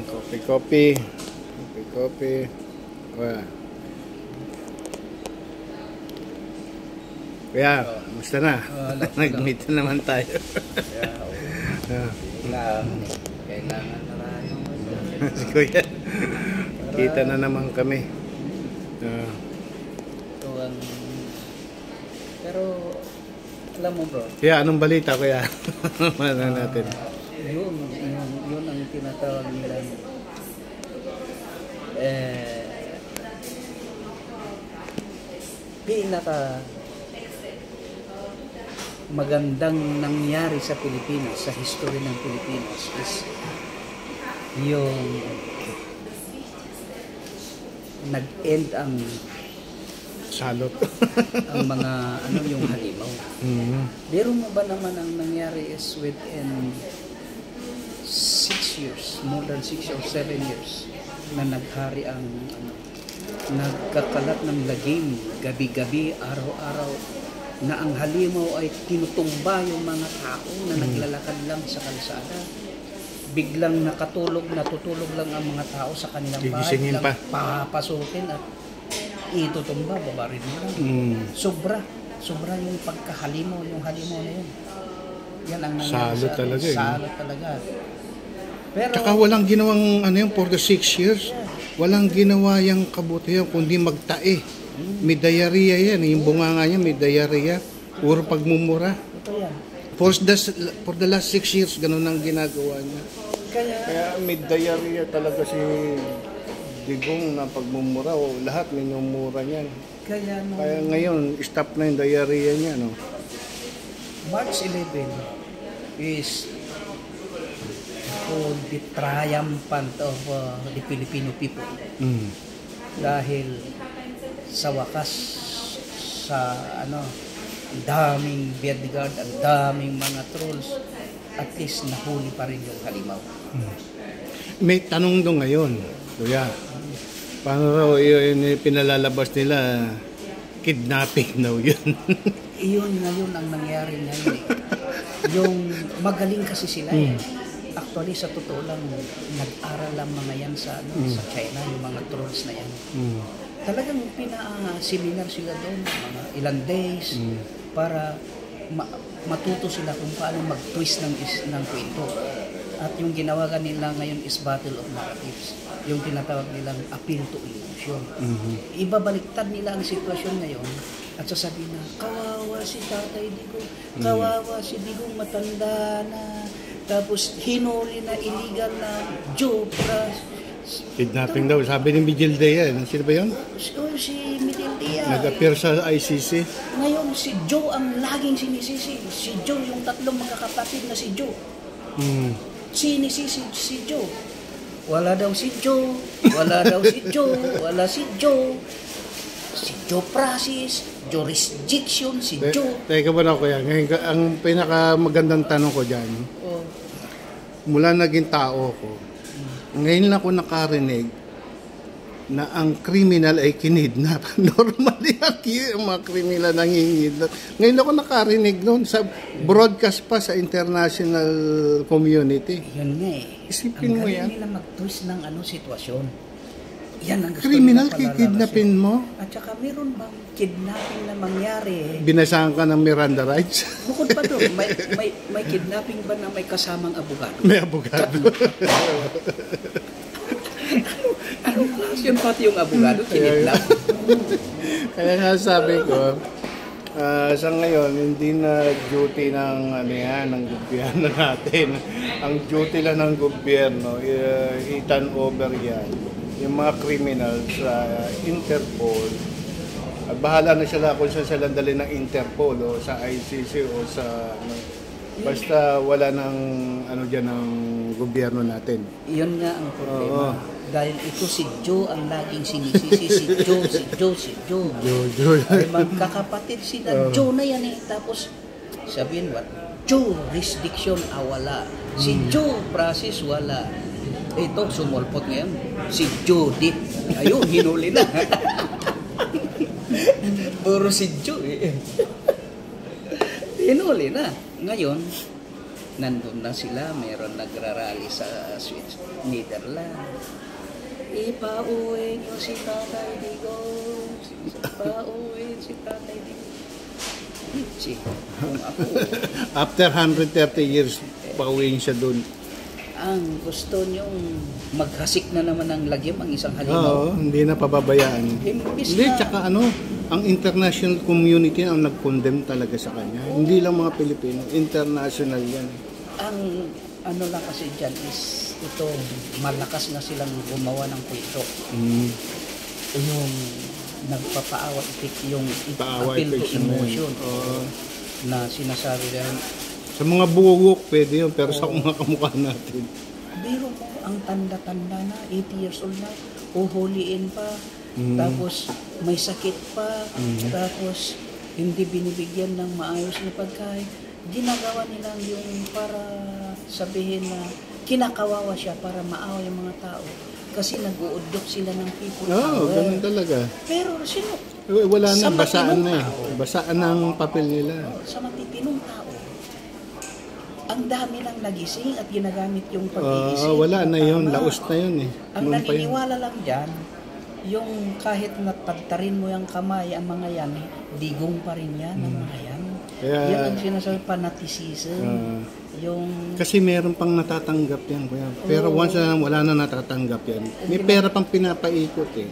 Kopi-kopi. Kopi-kopi. Wah. Kuya, musta na? Nag-meet na naman tayo. Kailangan na tayo. Si Kuya, kita na naman kami. Pero, alam mo bro. Kuya, anong balita Kuya? Ano natin? Yun ang tinatawag nila. Pinaka magandang nangyari sa Pilipinas, sa history ng Pilipinas is yung nag-end ang salot. ang mga yung halimaw. Pero mo ba naman ang nangyari is within 6 years, more than 6 or 7 years na naghari ang nagkakalat ng lagim gabi-gabi, araw-araw, na ang halimaw ay tinutumba yung mga tao na naglalakad lang sa kalsada. Biglang natutulog lang ang mga tao sa kanilang bahay. Papasukin at itutumba, babarin mo lang. Sobra yung pagkahalimaw, yung halimaw na yun. Yan ang salot talaga. Salot talaga. Pero, tsaka walang ginawang for the 6 years. Walang ginawa yung kabutihan kundi magtae. May diarrhea yan. Yung bunganga niya may diarrhea. Puro pagmumura. Ito yan. For the last 6 years, ganun ang ginagawa niya. Kaya may diarrhea talaga si Digong na pagmumura. Lahat minumura niyan. Kaya ngayon, stop na yung diarrhea niya. No? March 11 is called the triumphant of the Filipino people. Dahil sa wakas, sa daming bodyguard, ang daming mga trolls, at least nahuli pa rin yung halimaw. May tanong doon ngayon, Kuya. Paano raw yun pinalalabas nila? Kidnapping daw yun. Iyon ngayon ang nangyari ngayon. Yung magaling kasi sila Actually, sa totoo lang, nag-aral lang mga yan sa China, yung mga trolls na yan. Talagang pina-seminar sila doon, mga ilang days, para matuto sila kung paano mag-twist ng kwento. At yung ginawa nila ngayon is battle of narratives. Yung tinatawag nilang appeal to illusion. Ibabaliktad nila ang sitwasyon ngayon at sasabihin na, kawawa si Tatay Digong, kawawa si Digong, matanda na. Tapos hinuli na illegal na Joe Pras. Kidnapping daw. Sabi ni Miguel Dea. Sino ba yun? Si Miguel Dea. Nag-appear sa ICC. Ngayon si Joe ang laging sinisisi. Si Joe, yung tatlong magkakapatid na si Joe. Sinisisi si Joe. Wala daw si Joe. Wala daw si Joe. Wala si Joe. Si Joe Prasis. Jurisdiction si Joe. Teka ba na Kuya? Ngayon, ang pinakamagandang tanong ko dyan, mula naging tao ko, ngayon lang ako nakarinig na ang criminal ay kinidnap. Normally, ang mga criminal nangingidnap. Ngayon ako nakarinig noon sa broadcast pa sa international community. Yan nga Isipin mo yan. Ang galing nila mag-twist ng sitwasyon. Yan ang gusto criminal, kikidnapin mo? At saka meron bang kidnapping na mangyari? Binasahan ka ng Miranda rights? Bukod pa doon, may kidnapping ba na may kasamang abogado? May abogado. Anong klase yun pati yung abogado? Kinidnap? Kaya nga sabi ko, sa ngayon, hindi na duty ng ng gobyerno natin. Ang duty lang ng gobyerno, i-turn over yan. Yung mga criminals sa Interpol, bahala na sila kung saan sila dali ng Interpol o sa ICC o sa basta wala ng dyan ng gobyerno natin. Yun nga ang problema. Dahil ito si Joe ang laging sinisisi. Si Joe. Ay magkakapatid sila. Joe na yan Tapos sabihin jurisdiction wala. Si Joe Prasis wala. Ito, sumulpot ngayon. Si Judith. Ayun, hinuli na. Puro si Joe Hinuli na. Ngayon, nandun na sila, meron nagrarally sa Swiss, Netherlands. Ipauwi niyo si Tatay Digong, ipauwi si Tatay Digong. Itchy, kung ako. After 130 years, pauwiin siya doon. Ang gusto niyong maghasik na naman ng lagyam ang isang halimaw. Oo, hindi na pababayaan. Imbis Hindi, na- tsaka ano, ang international community ang nag-condemn talaga sa kanya. Hindi lang mga Pilipino, international yan. Ang ano lang kasi dyan is ito, malakas na silang gumawa ng kwento. Yung nagpapaawa yung Paawa appeal to affection na emotion yun. Oo. na sinasabi dyan. Sa mga buwok, pwede yun, pero sa mga kamukha natin. Biro mo, ang tanda-tanda na, 80 years old na, uhuliin pa, tapos may sakit pa, tapos hindi binibigyan ng maayos na pagkain. Ginagawa nilang yung para sabihin na kinakawawa siya para maawa yung mga tao. Kasi nag-uudok sila ng people Oo, power. ganun talaga. Pero sino? Wala na, Sa basaan matinong na eh. tao. Basaan ng papel nila. Sa matitinong tao, ang dami nang nagising at ginagamit yung pag-iisip. Wala na yun, Tama. laos na yun eh. Ang Noon pa yun. naniniwala lang dyan, yung kahit napagtarin mo yung kamay, ang mga yan, digong pa rin yan, ang mga yan. Kaya- Yan ang sinasabi, fanaticism. Yung, Kasi meron pang natatanggap yan, kuya. Pero once na wala na natatanggap yan, may pera pang pinapaikot eh.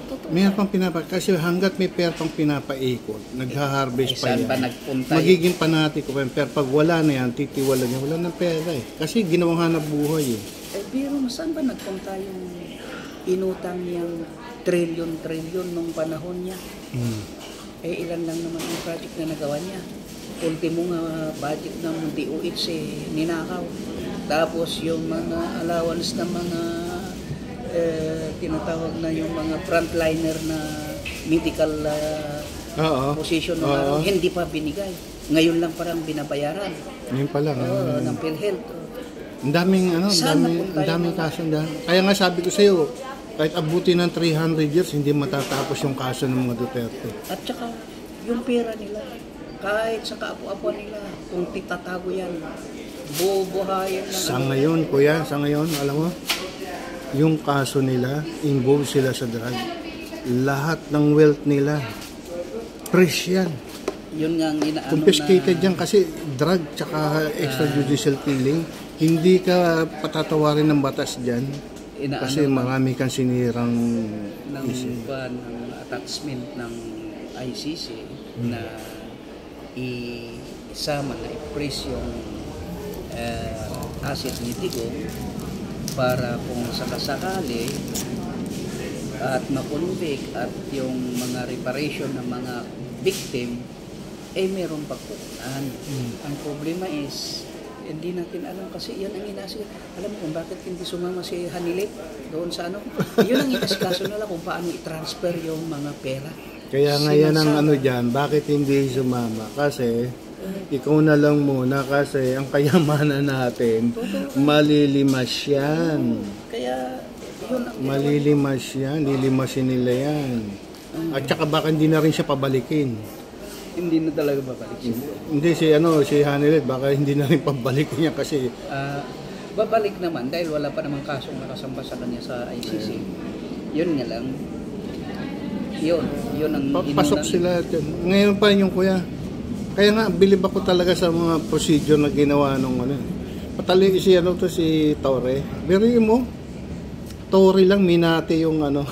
totoo. Meron pang kasi hanggat may pera pang pinapaikot, nagha-harvest pa Saan yan. ba nagpunta yun? Magiging panatiko pa yan. Pero pag wala na yan, titiwala niya, wala ng pera eh. Kasi ginawang hanap buhay eh. Biro mo, saan ba nagpunta yung inutang niyang trilyon nung panahon niya? Ilan lang naman yung project na nagawa niya. Ultimo nga budget ng DOH ninakaw. Tapos yung mga allowance ng mga tinatawag na yung mga frontliner na medical Oo. position ng Oo. hindi pa binigay. Ngayon lang parang binabayaran. Ngayon pa lang. Ng PhilHealth. Ang daming Saan ang napunta yung daming mga- kaso dyan. Kaya nga sabi ko sa iyo, kahit abutin ng 300 years, hindi matatapos yung kaso ng mga Duterte. At saka yung pera nila, kahit sa kaapu-apuan nila, kung titatago yan, bubuhayin ng Sa ngayon, kuya, sa ngayon, alam mo, yung kaso nila, involved sila sa drug. Lahat ng wealth nila, fresh yan. Yun nga ang inaano Confiscated na yan kasi drug tsaka extrajudicial killing. Hindi ka patatawarin ng batas dyan inaano kasi marami kang sinirang ng, isip. ng attachment ng ICC na isama na i-freeze yung asset ni Digong para kung sakasakali at makonvict at yung mga reparation ng mga victim meron pagkukunan. Ang problema is hindi natin alam kasi yan ang inasikaso. Alam mo kung bakit hindi sumama si Hanilip doon sa ano? Yun ang inasikaso nila kung paano i-transfer yung mga pera. Kaya nga yan ang Sinasama. ano dyan, bakit hindi sumama? Kasi ikaw na lang muna kasi ang kayamanan natin, malilimas yan. Kaya yun ang Malilimas yan, lilimasin nila yan. At saka baka hindi na rin siya pabalikin. hindi na talaga babalik siguro. Hindi si Hanilet, baka hindi na rin pabalikin niya kasi Babalik naman dahil wala pa namang kasong nakasamba sa kanya sa ICC. Yun nga lang. Yun ang pasok inunan. sila dyan. Ngayon pa yung kuya. Kaya nga, bilib ako talaga sa mga procedure na ginawa nung ano. Patali si Torre. Biro mo, Torre lang minati yung ano,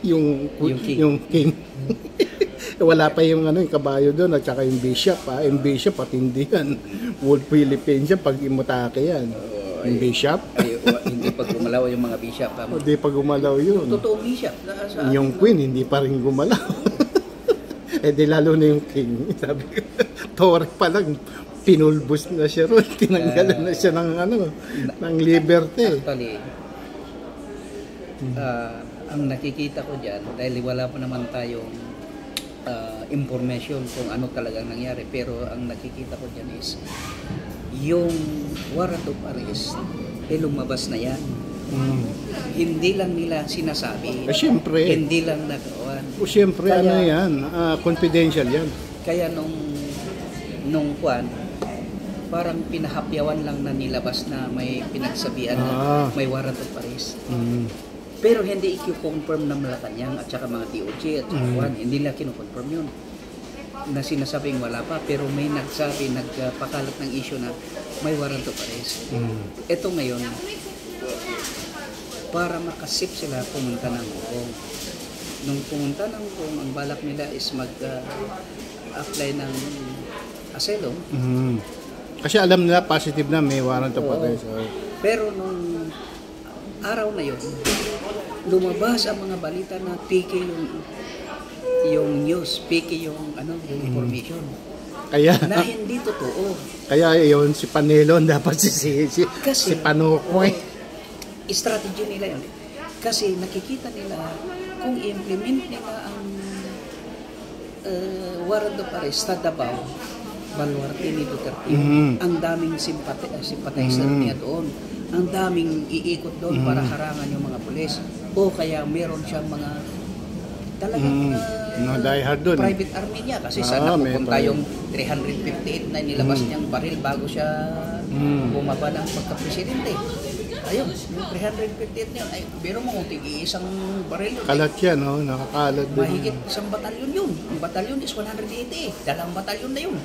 yung king. Wala pa yung ano, yung kabayo doon at saka yung bishop yung bishop patindi yan. World Philippines yan pag imutake yan. Yung bishop. Hindi pa gumalaw yung mga bishop. Hindi pa gumalaw yun. Totoong bishop. Yung queen hindi pa rin gumalaw. Di lalo na yung king. Sabi ko, Torre pa lang pinulbos na siya ron. Tinanggalan na siya ng ano, ng liberty. Actually, ang nakikita ko dyan, dahil wala pa naman tayong information kung ano talagang nangyari, pero ang nakikita ko dyan is yung warrant of arrest lumabas na yan. Hindi lang nila sinasabi, Siyempre. hindi lang nagawa. Siyempre, Kaya- ano yan, confidential yan. Kaya nung kwan, parang pinahapyawan lang na nilabas na may pinagsabihan na may warrant of arrest. Pero hindi i-confirm ng Malacanang at saka mga DOJ at saka hindi nila kino-confirm yun na sinasabing wala pa, pero may nagpakalat ng issue na may warrant of arrest. Ito ngayon, para makasip sila pumunta ng Hong Kong. Nung pumunta ng Hong Kong, ang balak nila is mag-apply ng asylum. Kasi alam nila positive na may warrant of arrest. Pero nung araw na yun, lumabas ang mga balita na piki yung news, piki yung yung information. Kaya na hindi totoo. Kaya yun si Panelon dapat si Panukoy. Strategy nila yun. Kasi nakikita nila kung i-implement nila ang warrant of arrest sa Davao, Baluarte ni Duterte, ang daming sympathizer niya doon. Ang daming iikot doon para harangan yung mga pulis. O kaya meron siyang mga talagang private army niya. Kasi sana pupunta yung 358 na nilabas niyang baril bago siya bumaba ng pagka-presidente. Ayun, yung 358 niya, ay, pero mo kung tig-iisang baril yun. Kalat yan, no? Nakakalat din. Mahigit isang batalyon yun. Ang batalyon is 180. Dalang batalyon na yun.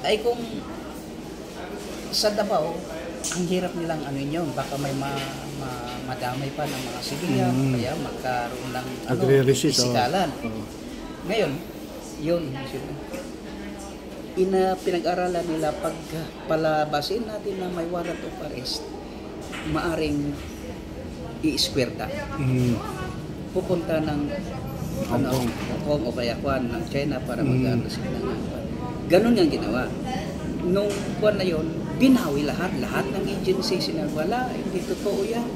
Ay kung sa Davao, ang hirap nilang yun, baka may madamay pa ng mga sibilyan, kaya magkaroon ng pisikalan. Ngayon, yun, pinag-aralan nila pag palabasin natin na may warrant of arrest, maaring i-squirta. Pupunta ng Hong Kong o kaya Kwan ng China para mag-arrest ng ganun yung ginawa. Nung Kwan na yun, binawi lahat ng agency, sinagwala, hindi totoo yan.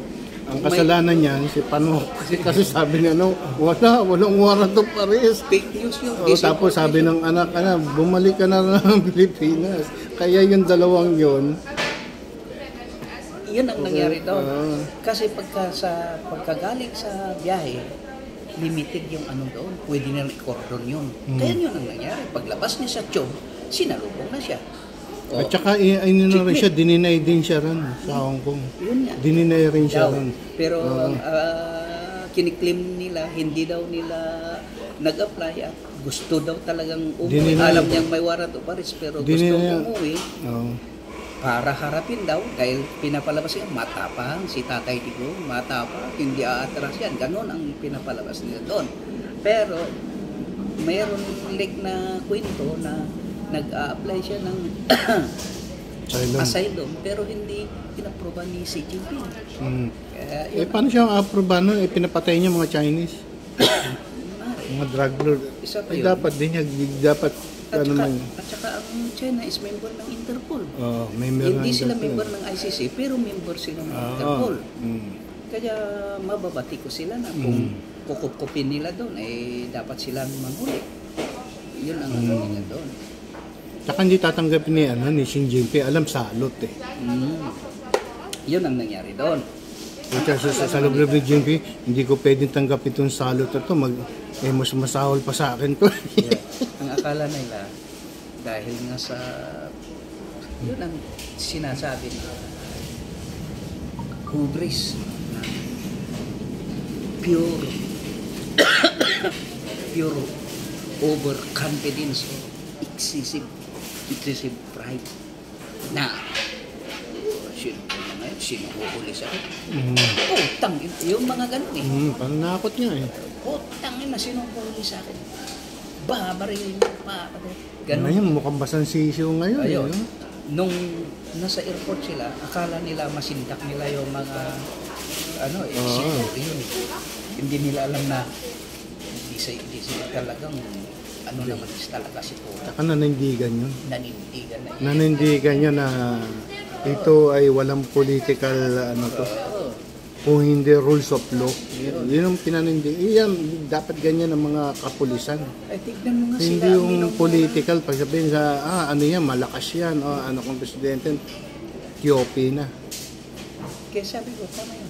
Ang kasalanan niyan, si Pano, kasi sabi niya, walang warrant of arrest. Fake news yun. Tapos sabi ng anak, bumalik ka na ng Pilipinas. Kaya yung dalawang yun, yun ang nangyari doon. Kasi pagkagaling sa biyahe, limited yung doon. Pwede nilang i-cordon yun. Kaya yun ang nangyari. Paglabas niya sa Chong, sinalubong na siya. At saka rin siya, dininay din siya rin sa Hong Kong. Yun nga. Dininay rin siya rin. Pero kiniklaim nila, hindi daw nila nag-apply at gusto daw talagang umuwi. Alam niyang may warrant of arrest pero gusto umuwi para harapin daw dahil pinapalabas niya, matapang si Tatay Digong, matapang, hindi aatras yan. Ganon ang pinapalabas nila doon. Pero mayroon na kwento na nag-a-apply siya ng asylum pero hindi pinaproba ni Xi Jinping. Paano siya approba nun? Pinapatay niya mga Chinese. Mga drug lord. Dapat din niya, dapat at saka ang China is member ng Interpol. Hindi sila member ng ICC pero member sila ng Interpol. Kaya mababati ko sila na kung kukupkupin nila doon dapat silang manghuli. Yun ang nila doon. Saka hindi tatanggapin ni Xi Jinping, alam salot Yun ang nangyari doon. Sa loob ni Jinping, hindi ko pwedeng tanggapin itong salot na ito, mas masahol pa sa akin to. Ang akala nila, dahil nga sa, yun ang sinasabi na hubris, na pure overconfidence, excessive pride na sinuhuli sa akin. Utang, yung mga ganun Panakot niya Utang na sinuhuli sa akin. Babarilin mo pa. Ganun. Ngayon, mukhang basang sisiyo ngayon. Ayun. Nung nasa airport sila, akala nila masindak nila yung mga yun. Hindi nila alam na hindi sila talagang naman is talaga si Tora. Saka nanindigan yun. Nanindigan yun na ito ay walang political kung hindi rules of law. Yun ang pinanindigan. Dapat ganyan ang mga kapulisan. Tignan mo nga hindi sila. Hindi yung political. Pag sabihin sa, malakas yan. Kung presidente, QP na. Kaya sabi ko, tama yun.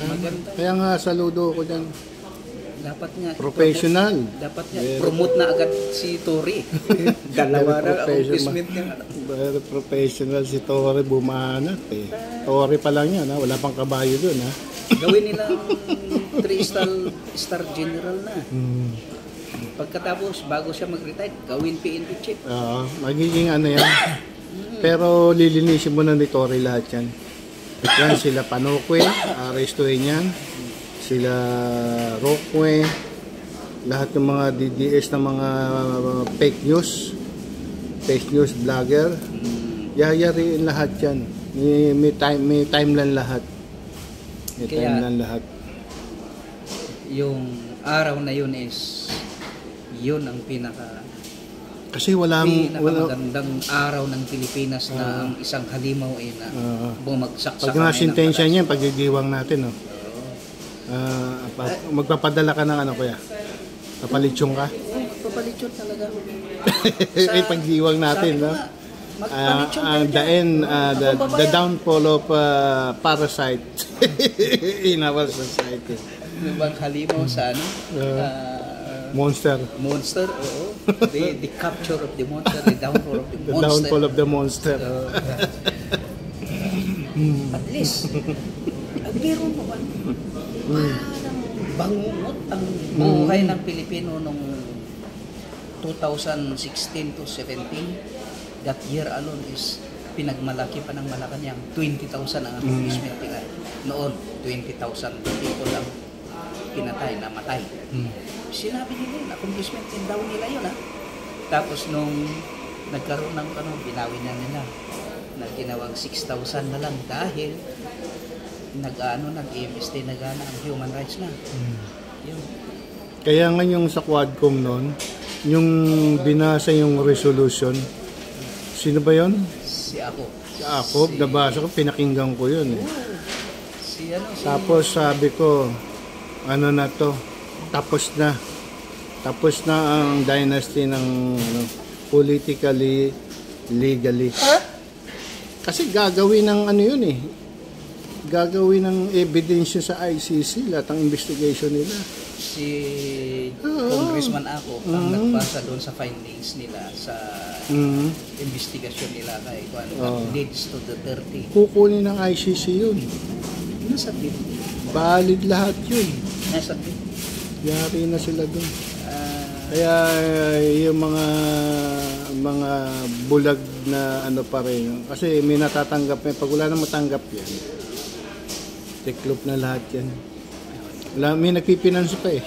Maganda. Kaya nga, saludo ko dyan. Dapat nga Professional. dapat nga promote na agad si Tory. Dalawa na ang investment niya. Very professional si Torre bumanat eh. Torre pa lang yan, ha? Wala pang kabayo doon, ha? Gawin nilang 3-star general na. Pagkatapos, bago siya mag-retire, gawin PNP chief. Magiging ano yan. Pero lilinisin mo na ni Torre lahat yan. Yan sila Panokwe, arestuhin yan. Sila Roque, lahat ng mga DDS na mga fake news vlogger. Yayariin lahat yan. May timeline lahat. May timeline lahat. Yung araw na yun is yun ang kasi pinakamagandang araw ng Pilipinas na ang isang halimaw ay na bumagsak sa pag nasintensya niya, paggigiwang natin, no? Magpapadala ka ng ano, kuya? Papalitsyon ka? Papalitsyon talaga. Paggiwang natin, no? The downfall of parasite in our society. Yung bang halimaw sa ano? Monster, oo. The capture of the monster, the downfall of the monster. The downfall of the monster. At least, meron naman parang bangungot ang buhay ng Pilipino nung 2016 to 17. That year alone is pinagmalaki pa ng Malacanang. 20,000 ang accomplishment nila. Noon, 20,000 people lang pinatay, namatay. Sinabi nila yun, accomplishment din daw nila yun, ha? Tapos nung nagkaroon ng binawi na nila na ginawang 6,000 na lang dahil nag-EMST na gana ang human rights na. Yun. Kaya nga yung sa Quadcom noon, yung binasa yung resolution, sino ba yun? Si ako. Nabasa ko, pinakinggan ko yun. Tapos sabi ko, ano na to, tapos na ang dynasty ng politically, legally. Kasi gagawin ng ano yun eh, gagawin ng evidence sa ICC, lahat ng investigation nila. Si Congressman ako ang nagpasa doon sa findings nila sa investigation nila kay leads to the 30. Kukunin ng ICC yun. Nasa bit. Valid lahat yun. Nasa bit. Yari na sila doon. Kaya yung mga bulag na ano pa rin. Kasi may natatanggap yan. Pag wala na matanggap yan, tiklop na lahat yan. Wala, may nagpipinanso pa eh.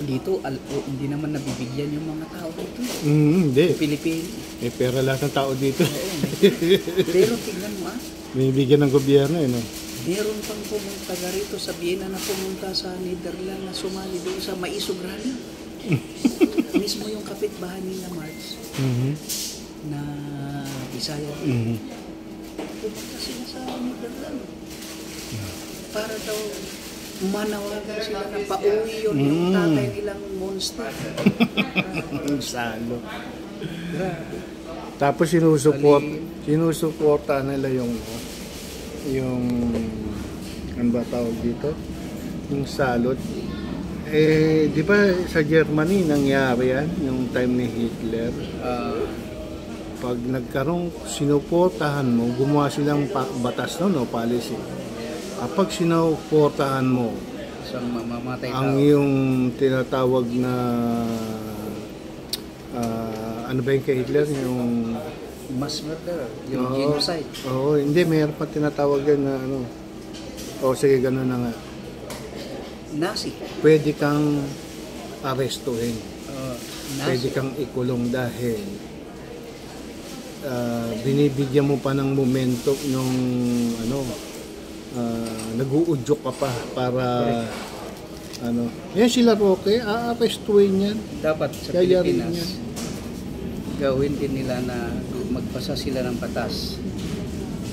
Dito, hindi naman nabibigyan yung mga tao dito. Hindi. Pilipino. May pera lahat ng tao dito. Pero tingnan mo may bigyan ng gobyerno eh, no? Meron pang pumunta rito sa Vienna na pumunta sa Netherlands na sumali doon sa Maisog Rally. Mismo yung kapitbahay nila Marx na Bisaya. Pumunta sila sa Netherlands. Para daw manawagan sila na pauwi yun yung tatay nilang monster. Ang salo. Tapos sinusuporta nila yung ano ba tawag dito? Yung salot. Di ba sa Germany nangyari yan yung time ni Hitler? Pag nagkaroon, sinuportahan mo, gumawa silang batas no, policy. Kapag sinuportahan mo ang yung tinatawag na ano ba yung kay Hitler? Yung mass murder, yung genocide. Hindi, mayroon pa tinatawag yan na ano. Sige, gano'n na nga. Nazi. Pwede kang arestuhin. Pwede kang ikulong dahil binibigyan mo pa ng momento nung nag-uudyok ka pa para yan sila Roque, aarestuhin yan. Dapat sa Pilipinas gawin din nila na magpasa sila ng batas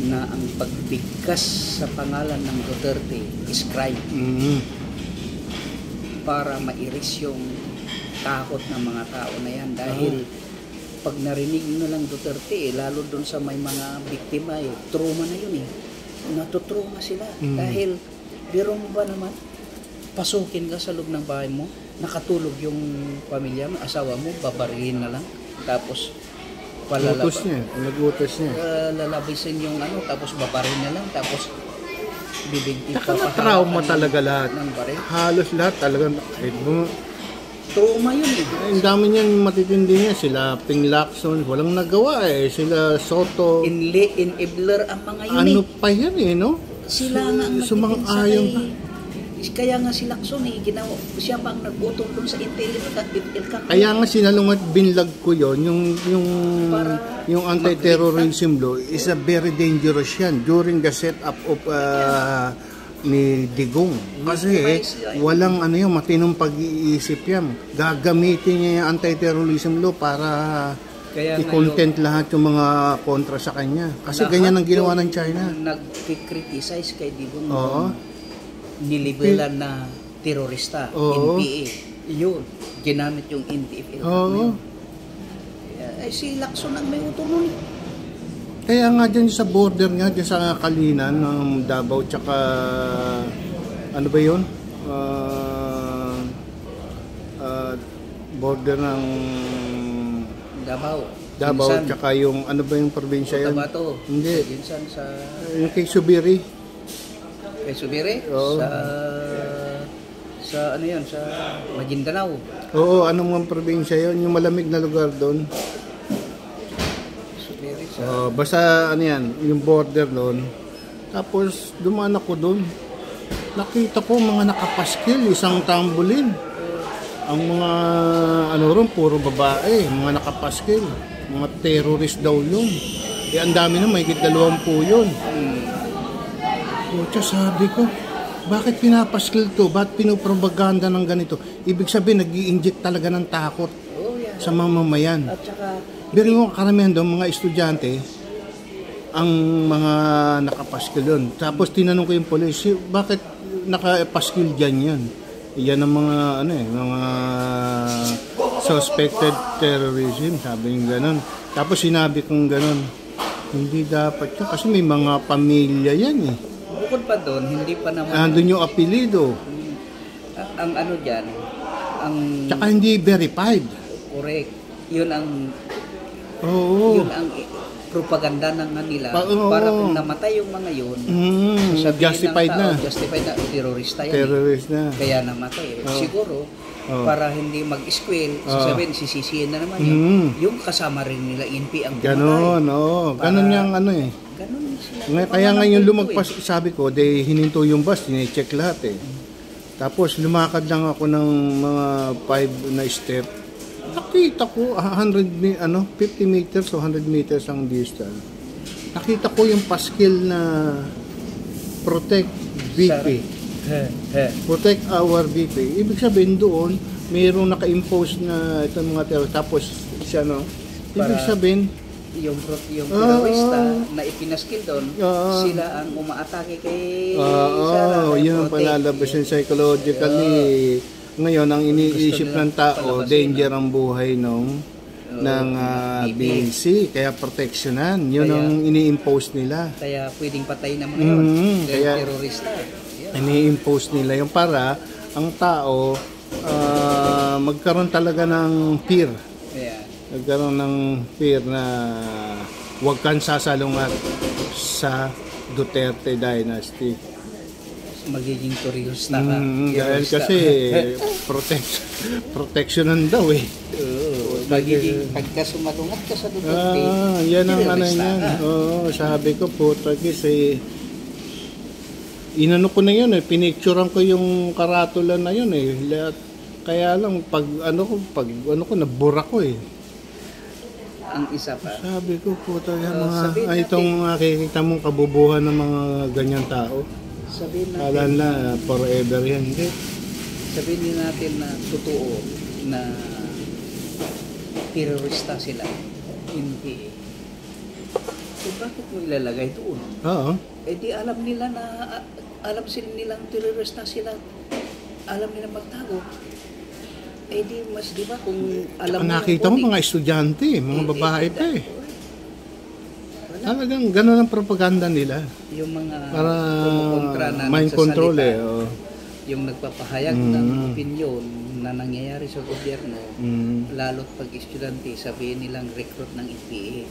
na ang pagbigkas sa pangalan ng Duterte is crime. Para mairis yung takot ng mga tao na yan dahil pag narinig mo lang Duterte lalo doon sa may mga biktima trauma na yun natutrauma sila dahil biro mo ba naman pasukin ka sa loob ng bahay mo, nakatulog yung pamilya mo, asawa mo, babarilin na lang. Tapos, Utos niya. Nagutos niya. lalabisin yung ano, tapos babarilin na lang. Tapos, bibigti Saka na-trauma talaga lahat. ng baril. Halos lahat talaga. Trauma yun eh. Ang dami niyan matitindi niya. Sila Ping Lacson, walang nagawa eh. Sila Soto. Enabler ang mga yun Ano eh. pa yan eh, no? Sila nga ang Sumang-ayon pa. kaya nga si Lacson eh, siya pa ang nag-utol doon sa Intel. Kaya nga sinalungat binlag ko yon yung anti-terrorism law is a very dangerous yan during the setup of ni Digong. Kasi walang ano yung matinong pag-iisip yan. Gagamitin niya yung anti-terrorism law para i-content lahat yung mga kontra sa kanya. Kasi ganyan ang ginawa ng China. Nag-criticize kay Digong. Oo. Nilibelan na terorista, Oo. NPA. Yun, ginamit yung NTF. Oo. Si Lacson ang may utol nun. Kaya nga dyan sa border nga, dyan sa Kalinan, ng Davao, tsaka ano ba yun? Border ng Davao, tsaka yung ano ba yung probinsya yan? Cotabato, Hindi. Ginsan sa Yung kay Subiri. kay Subiri, Oo. sa ano yun, sa Maguindanao. Oo, anong mga probinsya yun? Yung malamig na lugar doon. Subiri sa Basta ano yan, yung border doon. Tapos dumaan ako doon. Nakita ko mga nakapaskil, isang tambulin. Ang mga ano ron, puro babae, mga nakapaskil. Mga terrorist daw yun. Ang dami na, may 20 yun. Kutya, sabi ko, bakit pinapaskil to? Bakit pinopropaganda ng ganito? Ibig sabihin, nag-i-inject talaga ng takot sa mamamayan. at saka Pero yung karamihan doon, mga estudyante, ang mga nakapaskil doon. Tapos tinanong ko yung police, bakit nakapaskil dyan yan? Yan ang mga, mga suspected terrorism, sabi yung ganun. Tapos sinabi kong ganun, hindi dapat yan, kasi may mga pamilya yan eh. bukod pa doon, hindi pa naman Andun yung apelido. ang ano dyan, ang Tsaka hindi verified. correct. Yun ang Oo. propaganda ng nila Oo. para kung namatay yung mga yun, sasabihin Justified ng tao, na. justified na terorista yan. Terrorist na. Kaya namatay. Siguro, para hindi mag-squill, sasabihin, sisisihin na naman yung kasama rin nila INP ang Ganon, oo. Ganon yung ano eh. Ganon sila. Kaya ngayon lumagpas, sabi ko, hininto yung bus, chinecheck lahat eh. Tapos lumakad lang ako ng mga 5 na step. Nakita ko 50 meters o 100 meters ang distance. Nakita ko yung paskil na protect BP. Protect our BP. Ibig sabihin doon, mayroong naka-impose na itong mga terrorist. Tapos siya ibig sabihin, yung terorista na ipinaskil doon, sila ang umaatake kay Sarah. yun ang palalabas yung psychologically. Ngayon, ang iniisip ng tao, danger ang buhay ng BC. Kaya protectionan. Yun ang ini-impose nila. Kaya pwedeng patay na mga yun. Kaya terorista. ini-impose nila yung para ang tao magkaroon talaga ng fear. Nagkaroon ng fear na huwag kang sasalungat sa Duterte dynasty. Magiging terorista ka. Dahil kasi protectionan daw eh. Magiging pagka sumalungat ka sa Duterte, yan ang ano yan. Sabi ko po, kasi inano ko na yun eh. Pinicturean ko yung karatula na yun eh. Kaya lang pag nabura ko eh. Ang isa pa. Sabi ko po itong makikita mong kabubuhan ng mga ganyan tao. Sabihin natin, Kala na forever yan. Hindi. sabihin natin na totoo na terorista sila. Hindi. So bakit mo ilalagay doon? Oo. Di alam nila na alam sila nilang terorista sila. Alam nila magtago. Di mas di ba kung alam mo Nakita mo mga estudyante, mga babae pa eh. Talagang gano'n ang propaganda nila. Yung mga Para kumukontra na mind control nagsasalita. eh. yung nagpapahayag ng opinyon na nangyayari sa gobyerno, lalo't pag estudyante, sabihin nilang recruit ng NPA.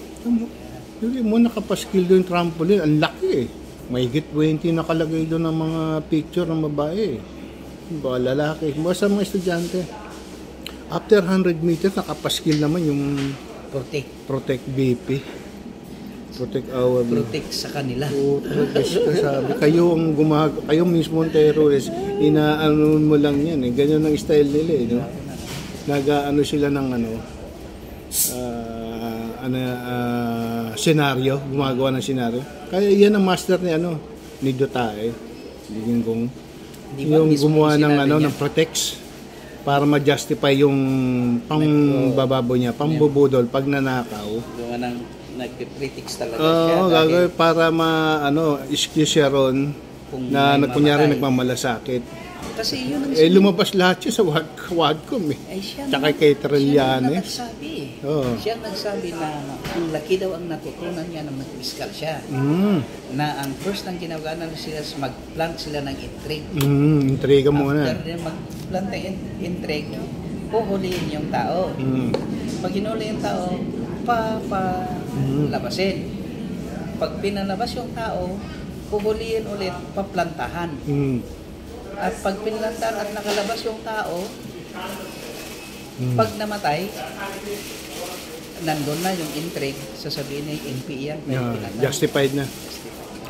Hindi mo nakapaskil doon yung trampoline. Ang laki eh. Mahigit 20 nakalagay doon ng mga picture ng babae. Ba, lalaki. Basta mga estudyante. After 100 meters, nakapaskil naman yung Protect BP. Protect our... Protect sa kanila. Sabi, kayo ang kayo mismo ang terrorist. Inaano mo lang yan eh. Ganyan ang style nila eh. No? Nag-ano sila ng senaryo, gumagawa ng senaryo. Kaya yan ang master ni Duterte. Yung gumawa ng protects para ma-justify yung pangbababo niya, pambubudol pag nanakaw. Gawa ng nagpe-critics talaga siya. Gagawin para excuse siya ron na kunyari nagmamalasakit. Kasi yun ang lumabas lahat siya sa Wadcom eh. Tsaka kay Trillanes. Siya nagsabi na ang laki daw ang natutunan niya nang nag-fiscal siya. Na ang first nang ginawa na sila mag-plant sila ng intrigue. Intriga muna. After mag-plant ng intrigue, puhuliin yung tao. Pag hinuli yung tao, labasin. Pag pinalabas yung tao, puhuliin ulit, paplantahan. At pag pinlantahan at nakalabas yung tao, pag namatay, nandun na yung intrigue, sasabihin na yung NPA yan. Justified na.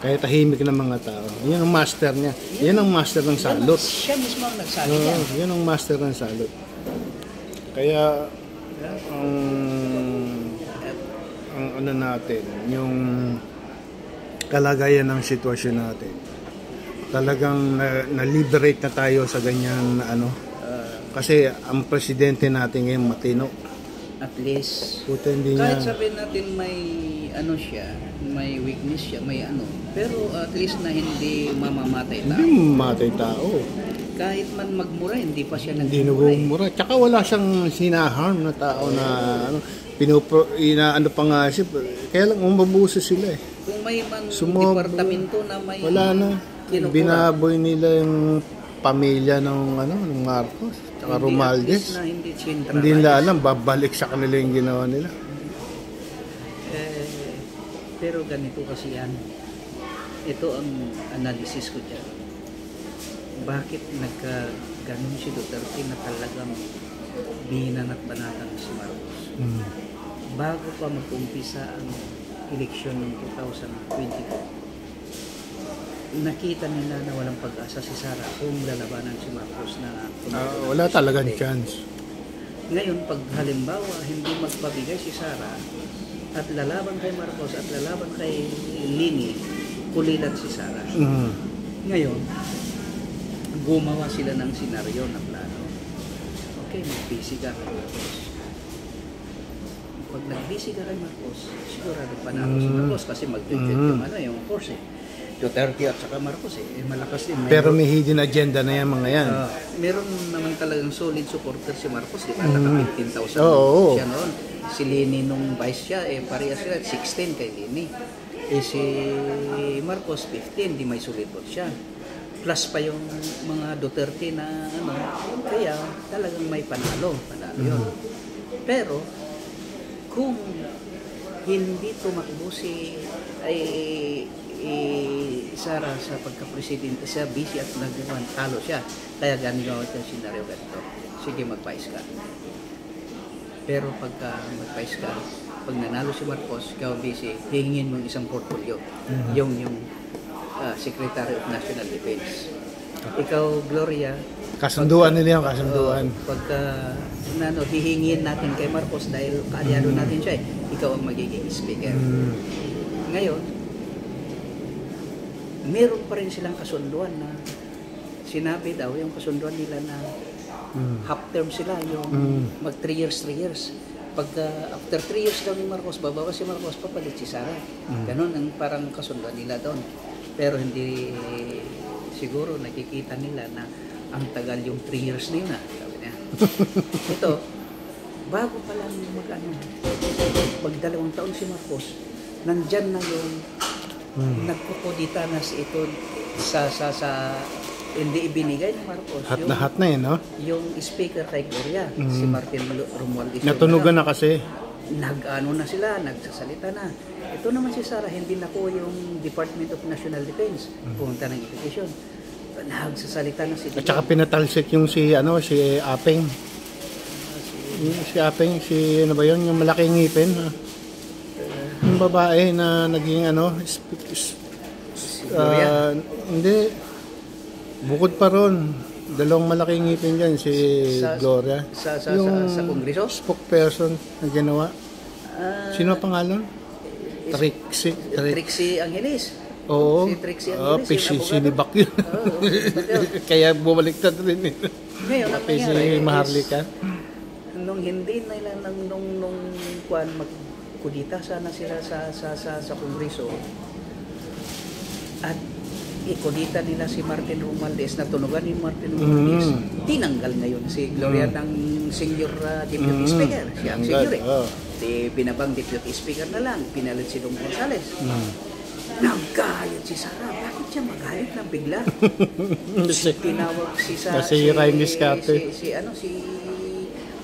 Kaya tahimik ng mga tao. Yan ang master niya. Yan ang master ng salot. Siya mismo ang nagsabi niya. Yan ang master ng salot. Kaya, ang ano natin, yung kalagayan ng sitwasyon natin, talagang na-liberate na tayo sa ganyan kasi ang presidente natin ngayon matino. At least hindi kahit niya, sabihin natin may siya, may weakness siya, may pero at least na hindi mamamatay tao. Hindi mamamatay tao. Kahit man magmura, hindi pa siya Hindi nagmumura. Tsaka wala siyang sinaharm na tao na pa nga siya. Kaya lang umabuso sila eh. Kung may departamento na may wala na. Binaboy nila yung pamilya ng Marcos tsaka Romualdez. Hindi nila alam, babalik sa kanila yung ginawa nila. Pero ganito kasi yan. Ito ang analysis ko dyan. Bakit nagka-ganon si Duterte na talagang binanat-banatan si Marcos? Bago pa mag-umpisa ang eleksyon ng 2022, nakita nila na walang pag-asa si Sara kung lalabanan si Marcos na wala talagang chance. Ngayon, pag halimbawa hindi magpabigay si Sara at lalaban kay Marcos at lalaban kay Lini, kulilat si Sara. Ngayon, gumawa sila ng senaryo na plano. Okay, mag-busy ka kay Marcos. Pag nag-busy ka kay Marcos, sigurado panalo si Marcos kasi mag-tweet yung force eh. Duterte at saka Marcos malakas din. Pero may hidden agenda na yan mga yan. Meron naman talagang solid supporter si Marcos, di ba? Naka 15,000 siya noon. Si Lini nung vice siya, parehas sila 16 kay Lini. Si Marcos 15, di may solid vote siya. Plus pa yung mga Duterte na kaya talagang may panalo yun. Pero kung hindi tumakbo si Sara sa pagka-presidente, siya busy at nagbuwan, talo siya. Kaya gano'n yung senaryo ganito. Sige, mag-vice ka. Pero pagka mag-vice ka, pag nanalo si Marcos, ikaw busy, hihingin mo isang portfolio. Yung Secretary of National Defense. Ikaw, Gloria, kasunduan nila yung kasunduan. Pagka hihingin natin kay Marcos dahil kaalyado natin siya ikaw ang magiging speaker. Ngayon, meron pa rin silang kasunduan na sinabi daw yung kasunduan nila na half term sila, yung mag 3 years. Pagka after 3 years daw ni Marcos, bababa si Marcos, papalit si Sara. Ganon ang parang kasunduan nila doon. Pero hindi siguro nakikita nila na ang tagal yung 3 years nila, sabi niya. Ito, bago pa lang pag 2 taon si Marcos, nandyan na yung nagkukodita na si ito sa hindi ibinigay ni Marcos. Hat na no? Yung speaker kay Gloria, si Martin Romualdez. Natunugan na kasi. Nag-ano na sila, nagsasalita na. Ito naman si Sara, hindi na ko yung Department of National Defense. Pumunta ng education. Nagsasalita na si At saka pinatalsik yung si Apeng. Si Apeng, ano ba yun? Yung malaking ngipin. Yung babae na naging hindi. Bukod pa ron. Dalawang malaking ngipin dyan, si Gloria. Sa Kongreso? Spokesperson na ginawa. Sino ang pangalan? Trixie Angeles. Oo. Si Trixie Angeles. Sinibak yun. Kaya bumaliktad rin ito. Ngayon, ang nangyari si Maharlika. Nung hindi nila nung kuan magkudita sana sila sa Kongreso at ikudita nila si Martin Romualdez, natunugan ni Martin Romualdez, tinanggal ngayon si Gloria ng senior deputy speaker, siya ang senior di binabang deputy speaker na lang, pinalit si Dong Gonzales. Naggalit si Sara, bakit siya magalit na bigla? Tinawag si Sara, si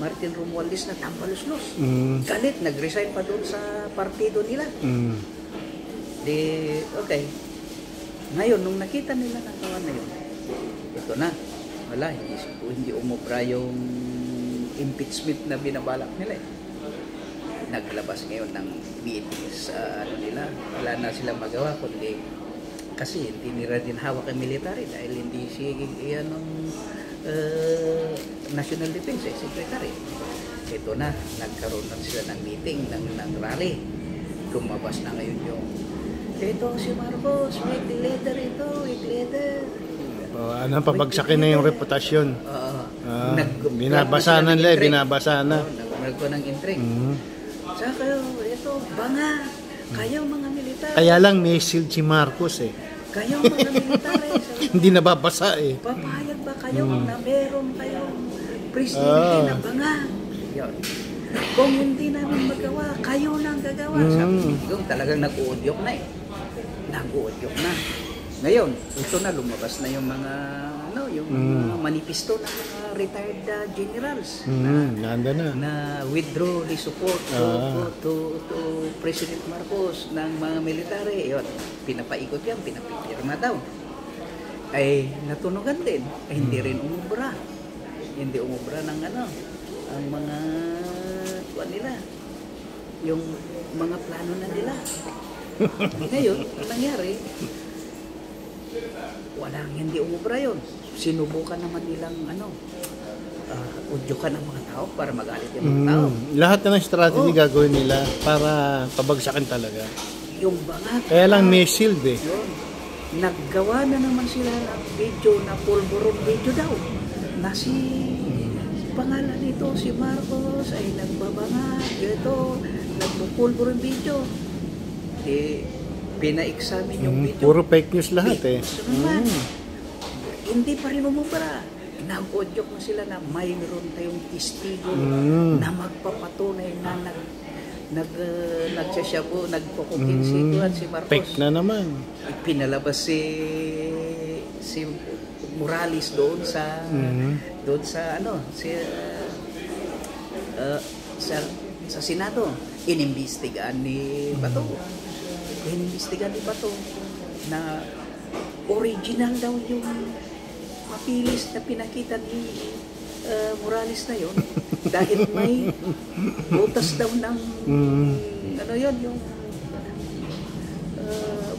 Martin Romualdez na tambalos-los. Galit, nag-resign pa doon sa partido nila. Okay. Ngayon, nung nakita nila ng kawan na yun, ito na, wala, hindi umubra yung impeachment na binabalak nila. Naglabas ngayon ng BNP sa nila, wala na silang magawa, kundi kasi hindi nila din hawak ang military dahil hindi siya National Defense Secretary. Ito na, nagkaroon na sila ng meeting, ng rally. Lumabas na ngayon yung ito si Marcos, weak leader ito, weak leader. Anong pabagsakin na yung reputasyon? Binabasa na nila, binabasa na. Nagko ng intrig. Saka ito, banga, kayo mga militar. Kaya lang may shield si Marcos Kayo mga military. Hindi nababasa Papayag ba kayo na meron kayong presidente na banga? Yun. Kung hindi namin magawa, kayo nang gagawa. Sabi yung talagang nag-uudyok na nag-uudyok na. Ngayon, ito na lumabas na yung mga manifesto ng mga retired generals na withdraw the support to President Marcos ng mga military. Yun, pinapaikot yan, pinapipirma daw. Ay natunugan din. Hindi rin umubra. Hindi umubra ng ang mga nila. Yung mga plano na nila. Ngayon, ang nangyari, walang hindi umubra yun. Sinubukan naman nilang udyukan ng mga tao para magalit yung mga tao. Lahat na ng strategy gagawin nila para pabagsakin talaga. Yung bangat. Kaya lang may shield Yun. Naggawa na naman sila ng video na pulburon video daw. Na pangalan nito, si Marcos ay nagbabangat. Ito, nagpupulburon video. Pina-examine yung video. Puro fake news lahat Hindi pa rin umubra. Nag-audio na sila na mayroon tayong testigo na magpapatunay na nagsasyapo, nagkukukin si Marcos. Fake na naman. Pinalabas si Morales doon sa sa Senado. Inimbestigaan ni Bato. Na original daw yung mapilis na pinakita ni Morales na yon dahil may butas daw ng yung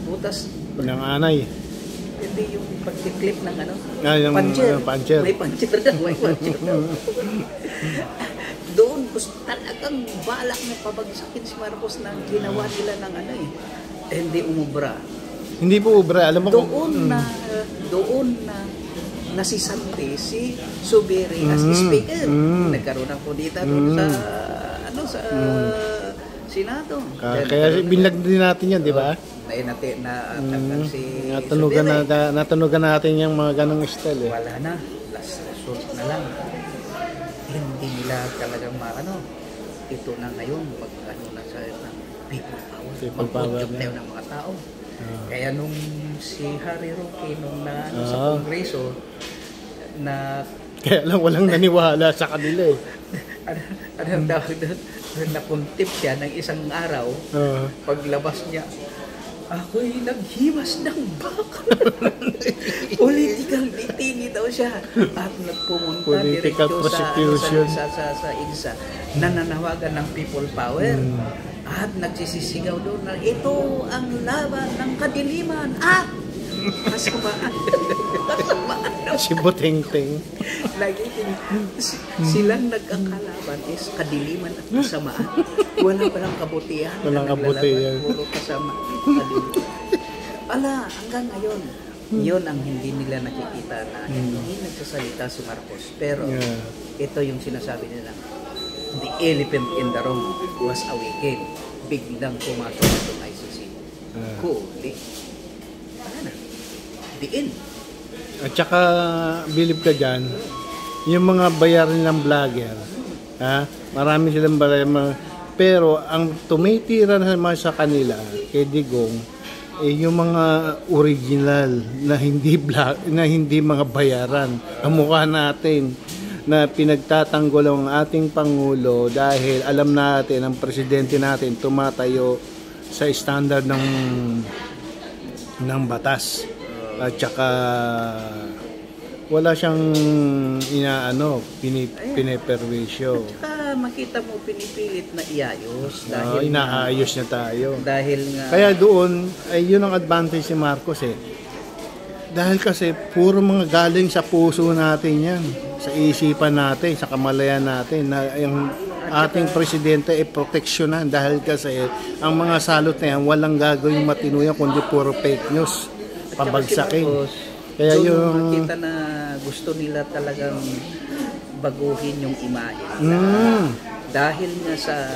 butas ng anay. Hindi yung pagtiklip ng yung puncher. May puncher daw. Doon gusto talagang balak na pabagsakin si Marcos na ginawa nila ng hindi umubra. Hindi po ubra, alam mo doon na nasisante si Subiri as speaker. Nagkaroon ng kudita doon sa Senado. Kaya binlag din natin yan, di ba? Natunugan natin yung mga ganong style. Wala na, last resort na lang. Hindi nila talagang ito na ngayon, na sa people power. Mag-audio tayo ng mga tao. Kaya nung si Harry Roque nung sa Kongreso na Kaya lang walang naniwala sa kanila eh. anong tawag doon? Napuntip siya ng isang araw. Paglabas niya, ako'y naghimas ng baka. Political detainee daw siya. At nagpumunta Political diretso prosecution. sa INSA. Nananawagan ng people power. At nagsisisigaw doon na ito ang laban ng kadiliman. Kasamaan. Kasamaan daw. Si Butengteng. Lagi silang nagkakalaban is kadiliman at kasamaan. Walang kabutihan. Walang kabutihan. Puro kasama. Ala, hanggang ngayon, yun ang hindi nila nakikita na hindi nagsasalita si Marcos. Pero ito yung sinasabi nila. The elephant in the room was awakened. Biglang pumasok itong ICC. Huli. Wala na. The end. At saka, believe ka dyan, yung mga bayarin ng vlogger, marami silang bayarin, pero ang tumitira naman sa kanila, kay Digong, yung mga original na hindi mga bayaran. Ang mukha natin na pinagtatanggol ang ating Pangulo dahil alam natin ang presidente natin tumatayo sa standard ng batas. At saka wala siyang piniperwisyo. At saka makita mo pinipilit na iayos dahil inaayos niya tayo. Dahil nga kaya doon ay yun ang advantage si Marcos eh. Dahil kasi puro mga galing sa puso natin yan, sa isipan natin, sa kamalayan natin na yung ating presidente ay proteksyonan dahil kasi ang mga salot na yan walang gagawin matinuyan kundi puro fake news. Pabagsakin. Kaya yung makita na gusto nila talagang baguhin yung imahe. Dahil nga sa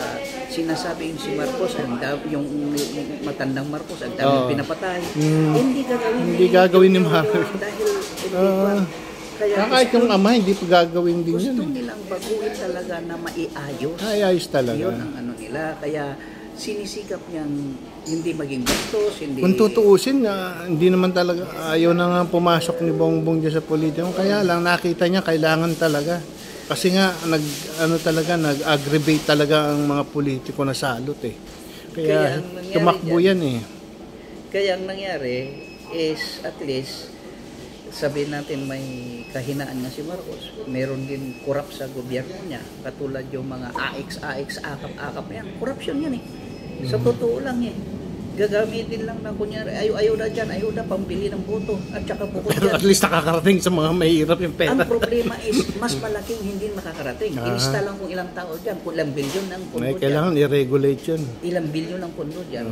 sinasabi yung si Marcos, yung matandang Marcos, ang dami pinapatay. Hindi gagawin ni Marcos. Dahil kaya kahit yung ama, hindi pa gagawin din gusto yun. Gusto nilang baguhin talaga na maiayos. Ayos talaga. Yun ang nila. Kaya sinisikap niyang hindi maging bastos, hindi... Kung tutuusin, hindi naman talaga, ayaw na nga pumasok ni Bongbong dyan sa politika. Kaya lang, nakita niya, kailangan talaga. Kasi nga, nag-aggravate talaga ang mga politiko na salot eh. Kaya tumakbo yan eh. Kaya ang nangyari is, at least, sabihin natin may kahinaan nga si Marcos. Meron din corrupt sa gobyerno niya. Katulad yung mga AX, akap-akap yan. Corruption yan eh. Sa totoo lang eh. Gagamitin lang na kunyari, ayaw na dyan, ayaw na pambili ng boto. At saka bukod pero dyan. At least nakakarating sa mga mahirap yung pera. Ang problema is, mas malaking hindi makakarating. Insta lang kung ilang tao dyan, kung ilang bilyon ang pondo dyan. Kailangan i-regulate yun. Ilang bilyon ang pondo dyan.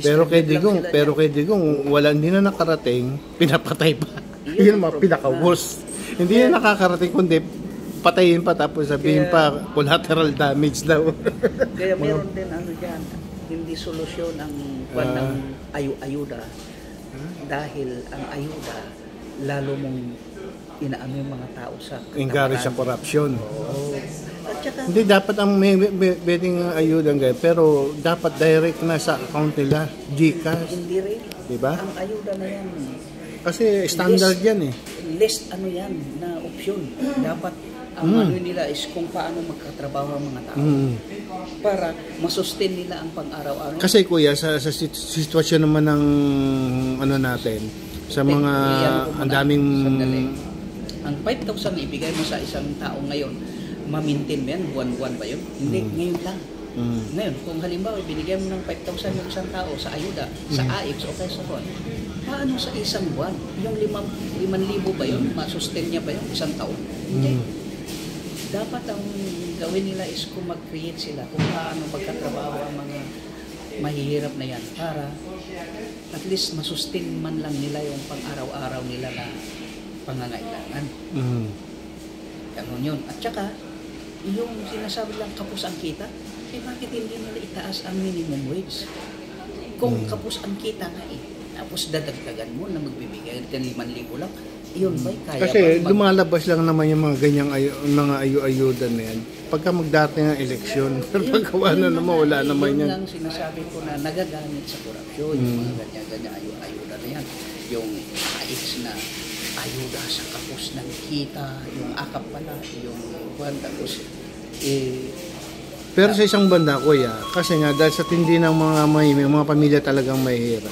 Pero kay Digong, hindi na nakarating, pinapatay pa. Yun mga pinaka-worst. Hindi na nakakarating, kundi patayin pa tapos sabihin pa collateral damage daw. Kaya meron din dyan, hindi solusyon ang ng ayuda dahil ang ayuda lalo mong inaano yung mga tao sa encourage sa corruption. At saka, hindi dapat ang pwedeng ayuda ngayon, pero dapat direct na sa account nila, GCash. Hindi rin. Diba? Ang ayuda na yan. Kasi standard yan eh. List yan na option. Dapat ang nila is kung paano magkatrabaho ang mga tao para masustain nila ang pang-araw-araw. Kasi kuya, sa sitwasyon naman ng natin, sa mga ang daming... Ang 5,000 na ibigay mo sa isang tao ngayon, ma-maintain mo yan, buwan-buwan ba yun? Hindi, ngayon lang. Ngayon, kung halimbawa, binigay mo ng 5,000 yung isang tao sa ayuda, sa AX o kaya sa buwan, paano sa isang buwan? Yung 5,000 ba yun? Ma-sustain niya ba yun? Isang taon? Hindi. Dapat ang gawin nila is kung mag-create sila, kung paano magkatrabaho ang mga mahihirap na yan para at least masustain man lang nila yung pang-araw-araw nila na pangangailangan. Ganun yun. At saka, yung sinasabi lang kapos ang kita, bakit hindi nila itaas ang minimum wage? Kung kapos ang kita nga tapos dadagdagan mo na magbibigay ka 5,000 lang, Yun ba kaya Kasi bang lumalabas lang naman yung mga ganyang mga ayu-ayuda na yan. Pagka magdating ang eleksyon, pero pagka ano naman, wala naman yun yan. lang sinasabi ko na nagagamit sa korupsyon, yung mga ganyan-ganyan ayuda na yan. Yung AIX na ayuda sa kapos ng kita, yung akap pala, yung buwan, tapos Pero sa isang banda, kuya, kasi nga dahil sa tindi ng may mga pamilya talagang mahihirap.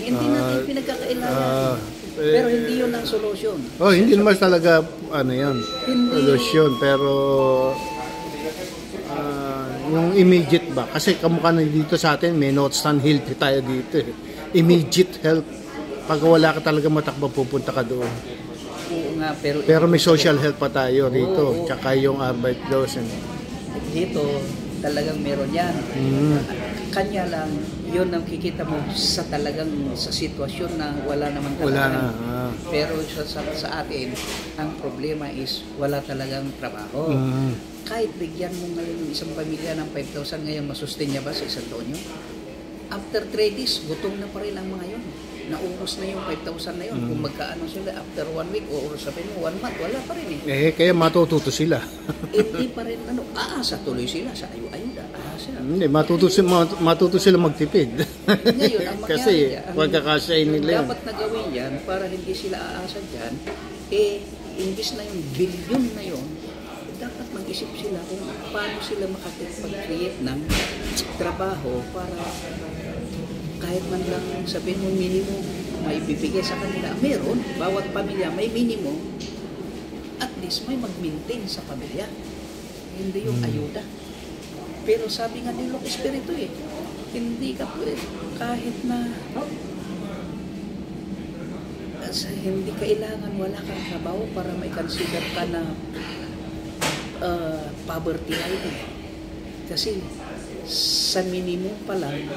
hindi natin pinagkakailangan. Pero hindi yun ang solusyon. Hindi naman talaga yan, solusyon. Pero yung immediate ba? Kasi kamukha na dito sa atin, may Northern Hill tayo dito. Immediate help. Pag wala ka talaga matakbo, pupunta ka doon. Oo nga, pero may social help pa tayo rito. Tsaka yung Arbeitslosen. Dito, talagang meron yan. Kanya lang, yun ang kikita mo sa talagang sa sitwasyon na wala naman talaga. Pero sa atin, ang problema is wala talagang trabaho. Kahit bigyan mo ngayon ng isang pamilya ng 5,000 ngayon, masustain niya ba sa isang taon yun? After 3 days, gutom na pa rin ang mga yun. Naubos na yung 5,000 na yun. Kung magkaano sila, after 1 week, o sabihin mo, 1 month, wala pa rin Kaya matututo sila. Hindi pa rin, aasa tuloy sila sa ayuda. Hindi, matuto sila magtipid. Ngayon, ang mangyari Kasi, pagkakasyahin nila yun. Dapat na gawin yan para hindi sila aasa dyan, imbis na yung bilyon na yun, dapat mag-isip sila kung paano sila makapag-create ng trabaho para kahit man lang sabihin mo minimum may bibigay sa kanila. Meron, bawat pamilya may minimum, at least may mag-maintain sa pamilya. Hindi yung ayuda. Pero sabi nga ni Lok Espiritu hindi ka pwede, kahit na hindi kailangan wala kang trabaho para may consider ka na poverty line. Kasi sa minimum pa lang,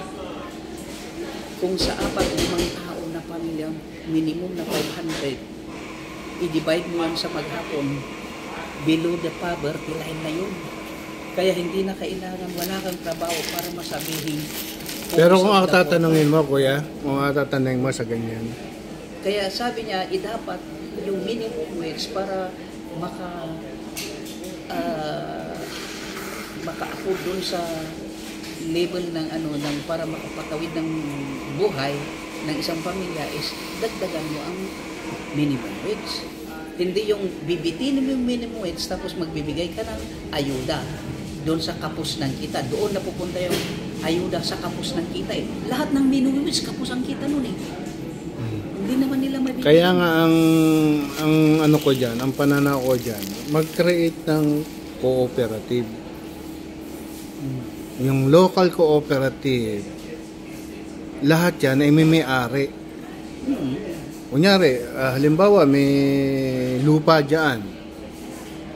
kung sa 4-5 tao na pamilya, minimum na 500, i-divide mo yan sa maghapon, below the poverty line na yun. Kaya hindi na kailangan, wala kang trabaho para masabihin. Pero kung ako tatanungin mo, kuya, kung ako tatanungin mo sa ganyan. Kaya sabi niya, dapat yung minimum wage para maka-afford dun sa level ng para makapatawid ng buhay ng isang pamilya is dagdagan mo ang minimum wage. Hindi yung bibitin mo yung minimum wage tapos magbibigay ka ng ayuda doon sa kapos ng kita. Doon na pupunta yung ayuda sa kapos ng kita Lahat ng minimum wage kapos ang kita nun Hindi naman nila mabibigyan. Kaya nga ang ko diyan, ang pananaw ko diyan, mag-create ng cooperative. Yung local cooperative, lahat yan ay may-ari. Kunyari, halimbawa may lupa dyan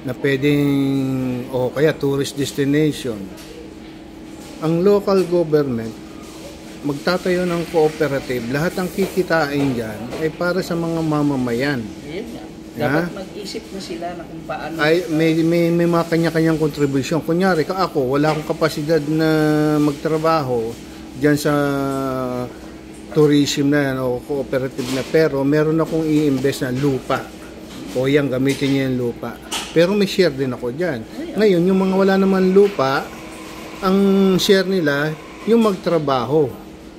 na pwedeng, kaya tourist destination. Ang local government, magtatayo ng cooperative, lahat ng kikitain dyan ay para sa mga mamamayan. Dapat mag-isip na sila na kung paano. May mga kanya-kanyang contribution. Kunyari, ako, wala akong kapasidad na magtrabaho dyan sa tourism na yan o cooperative na, pero meron akong i-invest na lupa. O yan, gamitin niya yung lupa. Pero may share din ako dyan. Ngayon, yung mga wala naman lupa, ang share nila, yung magtrabaho,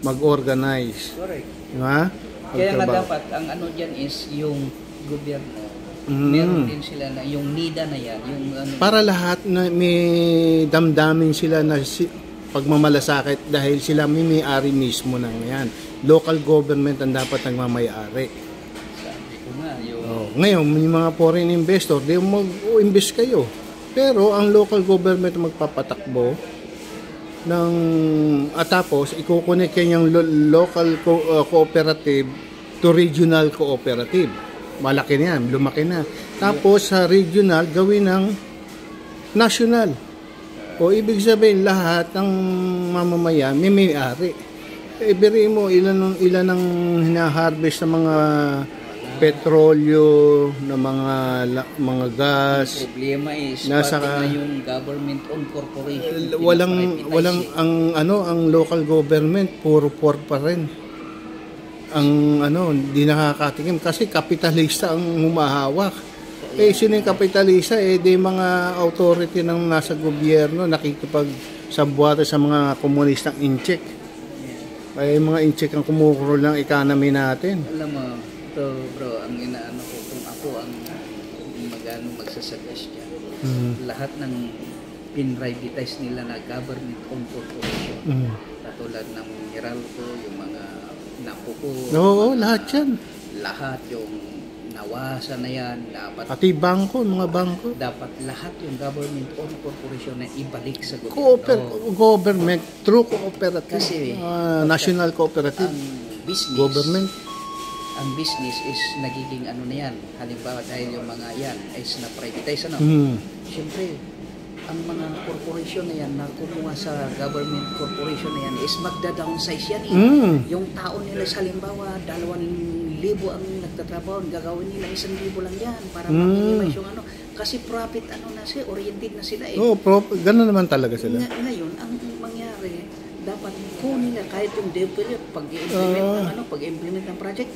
mag-organize. Correct. Diba? Kaya nga dapat, ang dyan is yung gobyerno. Meron din sila na yung NIDA na yan. Para lahat na may damdamin sila na pagmamalasakit dahil sila may-ari mismo ng yan. Local government ang dapat nagmamay-ari. Sabi ko nga, ngayon, yung mga foreign investor, di mag-invest kayo. Pero ang local government magpapatakbo at tapos ikukonek yung local cooperative to regional cooperative. Malaki na yan, lumaki na. Tapos sa regional, gawin ng national. O ibig sabihin, lahat ng mamamayan may-ari. Ibigay mo ilan ang hina-harvest ng mga petrolyo, ng mga gas. Ang problema is nasa na yung government-owned corporation. Walang ang local government puro pork pa rin. ang ano, hindi nakakatikim kasi kapitalista ang humahawak. Eh, sino yung kapitalista? Eh, di mga authority ng nasa gobyerno nakikipag-sabwata sa mga komunistang incheck. Ay, mga incheck ang kumukurol ng economy natin. Alam mo, to bro, ang inaano ko, kung ako ang magsasuggest dyan, lahat ng pinrivatize nila na government-owned corporation, katulad ng Meralco, yung mga Napuko, Oo, lahat yan. lahat yung nawasa na yan, dapat Pati bangko, mga bangko. dapat lahat yung government-owned corporation na ibalik sa gobyerno. Government, through cooperative. Kasi, national cooperative. Ang business, Government. ang business is nagiging ano na yan. Halimbawa dahil yung mga yan is na-privatize, ano? Siyempre, ang mga corporation na yan na kumuha sa government corporation na yan is magda-downsize yan eh. Yung tao nila sa halimbawa 2,000 ang nagtatrabaho, gagawin nila 1,000 lang yan para ma-minimize yung ano. Kasi profit ano na sila, oriented na sila eh. Oo, gano'n naman talaga sila. Ngayon, ang mangyari, dapat kunin nila kahit yung develop pag-implement ng ano, pag-implement ng project,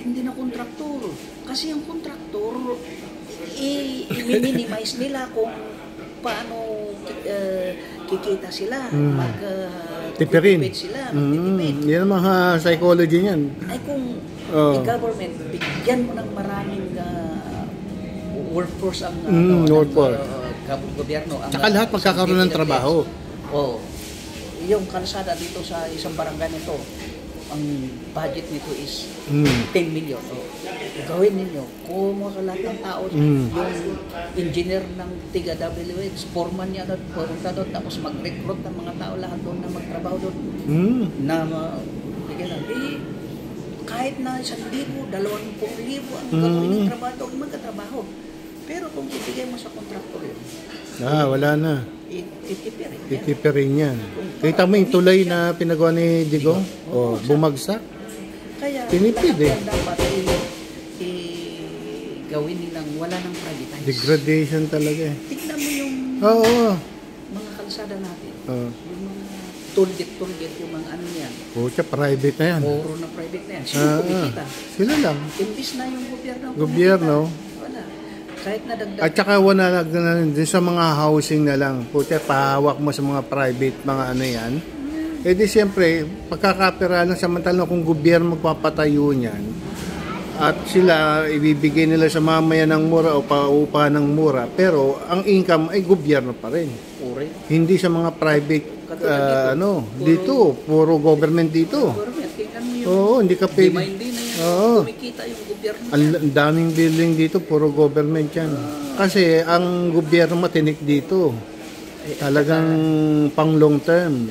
hindi na kontraktor. Kasi yung kontraktor, i-minimize nila kung paano kikita sila, tipirin. sila, magtitipid. Yan ang mga psychology niyan. Ay kung i-government, bigyan mo ng maraming workforce ang workforce. gobyerno. Tsaka lahat magkakaroon ng trabaho. Yung kalsada dito sa isang barangay nito, ang budget nito is 10 million. Gawin ninyo, kumuha ka lahat ng tao, yung engineer ng tiga WH, foreman niya doon, punta doon, tapos mag-recruit ng mga tao lahat doon na magtrabaho doon. Na bigyan lang. Kahit na 1,000, 20,000 ang gagawin ng trabaho doon, magkatrabaho. Pero kung ibigay mo sa kontraktor yun, wala na. itipirin yan. Titipirin yan. Kita mo yung tulay na pinagawa ni Digong? Bumagsak. Kaya tinipid lahat yan dapat gawin nilang wala nang privatize. Degradation talaga eh. Tignan mo yung mga kalsada natin. Yung mga tollgate yung mga ano yan. Pucha, private na yan. Puro na private na yan. Sino kumikita? Sila lang. Imbis na yung gobyerno. Gobyerno. Wala. Kahit nadagdag. At saka wala din sa mga housing na lang. Pucha, pahawak mo sa mga private, mga ano yan. Eh di siyempre, pagkakapira lang samantalang kung gobyerno magpapatayo niyan at sila ibibigay nila sa mamayan ng mura o paupa ng mura, pero ang income ay gobyerno pa rin. Hindi sa mga private dito, puro government dito. Hindi ka pwede. Hindi na yan. Kumikita yung gobyerno. Ang daming building dito, puro government yan. Kasi ang gobyerno matinik dito. Talagang pang long term.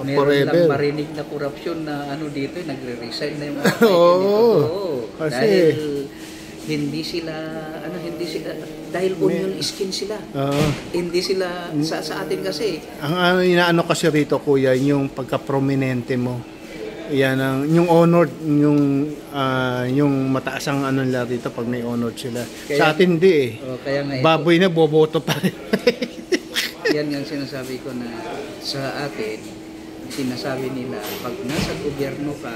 Meron lang marinig na korupsyon na ano dito, nagre-resign na yung mga dito. Dahil hindi sila dahil onion skin sila. Hindi sila sa atin kasi. Ang inaano kasi rito kuya, yung pagka-prominente mo. Yan ang yung honored, yung mataas ang ano nila dito pag may honored sila. Kaya, sa atin hindi eh. Kaya nga baboy na boboto pa rin. Yan nga sinasabi ko na sa atin, sinasabi nila, pag nasa gobyerno ka,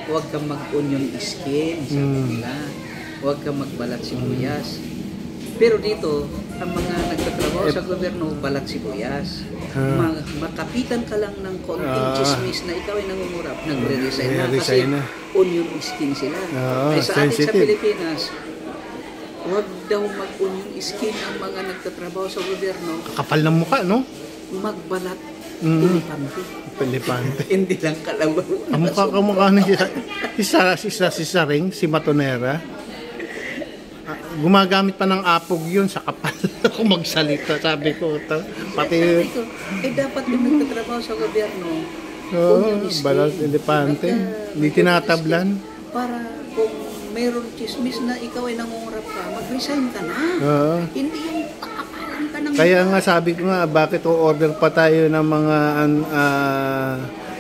huwag kang mag-onion skin, sabi nila. Huwag kang magbalat sibuyas. Pero dito, ang mga nagtatrabaho sa gobyerno, balat sibuyas. Makapitan ka lang ng konting chismis na ikaw ay nangungurap, nagre-resign na kasi onion skin sila. Ay sa atin sa Pilipinas, huwag daw mag-onion skin ang mga nagtatrabaho sa gobyerno. Kapal ng mukha, no? Magbalat Pilipante. Hindi lang kalabaw. Kamukha na si Saring, si Matonera. Gumagamit pa ng apog yun sa kapal. Kung magsalita, sabi ko. Pati dapat yung nagtatrabaho sa gobyerno. Balat Pilipante. Hindi tinatablan. Para kung meron chismis na ikaw ay nangungurap ka, mag-resign ka na. Hindi yung pakapalan ka ng... Kaya nga sabi ko nga, bakit o-order pa tayo ng mga